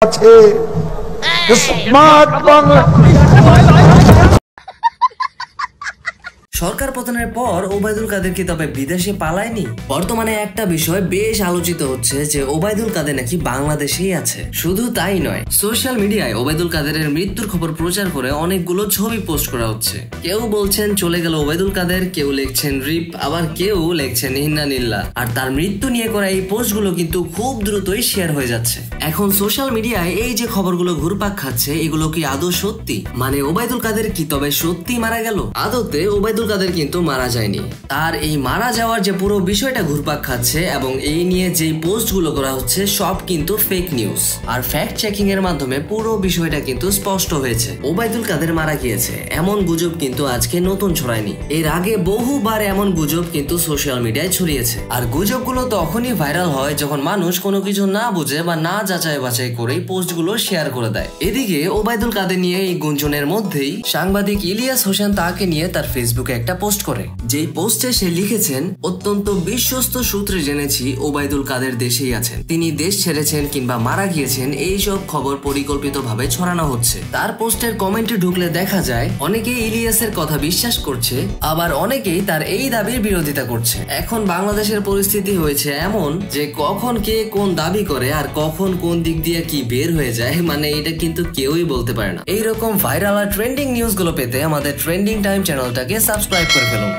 আছে স্মার্ট বাংলা। সরকার পতনের পর ওবায়দুল কাদের কি তবে বিদেশে পালায়নি? বর্তমানে একটা বিষয় বেশ আলোচিত হচ্ছে যে ওবায়দুল কাদের নাকি বাংলাদেশেই আছে। শুধু তাই নয়, সোশ্যাল মিডিয়ায় ওবায়দুল কাদেরের মৃত্যুর খবর প্রচার করে অনেকগুলো ছবি পোস্ট করা হচ্ছে। কেউ বলছেন চলে গেল ওবায়দুল কাদের, কেউ লিখছেন রিপ, আবার কেউ লিখছেন ইন্নালিল্লাহ। আর তার মৃত্যু নিয়ে করা এই পোস্টগুলো কিন্তু খুব দ্রুতই শেয়ার হয়ে যাচ্ছে। এখন সোশ্যাল মিডিয়ায় এই যে খবরগুলো ঘুরপাক খাচ্ছে, এগুলো কি আদৌ সত্যি? মানে ওবায়দুল কাদের কি তবে সত্যি মারা গেল? আদতে ওবায়দুল কাদের কিন্তু মারা যায়নি। তার এই মারা যাওয়ার যে পুরো বিষয়টা ঘুরপাক খাচ্ছে এবং এই নিয়ে যেই পোস্টগুলো করা হচ্ছে সব কিন্তু ফেক নিউজ। আর ফ্যাক্ট চেকিং এর মাধ্যমে পুরো বিষয়টা কিন্তু স্পষ্ট হয়েছে। ওবায়দুল কাদের মারা গিয়েছে এমন গুজব কিন্তু আজকে নতুন ছড়ায়নি। এর আগে বহুবার এমন গুজব কিন্তু সোশ্যাল মিডিয়ায় ছড়িয়েছে। আর গুজবগুলো তখনই ভাইরাল হয় যখন মানুষ কোনো কিছু না বুঝে বা না যাচাই বাছাই করেই পোস্টগুলো শেয়ার করে দেয়। এদিকে ওবায়দুল কাদের নিয়ে এই গুঞ্জনের মধ্যেই সাংবাদিক ইলিয়াস হোসেন তাকে নিয়ে তার ফেসবুকে একটা পোস্ট করে। যেই পোস্টে সে লিখেছেন, অত্যন্ত বিশ্বস্ত সূত্রে জেনেছি ওবায়দুল কাদের দেশেই আছেন। তিনি দেশ ছেড়েছেন কিংবা মারা গিয়েছেন এইসব খবর পরিকল্পিতভাবে ছড়ানো হচ্ছে। তার পোস্টের কমেন্টে ঢুকলে দেখা যায় অনেকেই ইলিয়াসের কথা বিশ্বাস করছে, আবার অনেকেই তার এই দাবির বিরোধিতা করছে। এখন বাংলাদেশের পরিস্থিতি হয়েছে এমন যে কখন কে কোন দাবি করে আর কখন কোন দিক দিয়ে কি বের হয়ে যায়, মানে এটা কিন্তু কেউই বলতে পারে না। এইরকম ভাইরাল আর ট্রেন্ডিং নিউজগুলো পেতে আমাদের ট্রেন্ডিং টাইম চ্যানেলটাকে সাবস্ক্রাইব করে ফেলুন।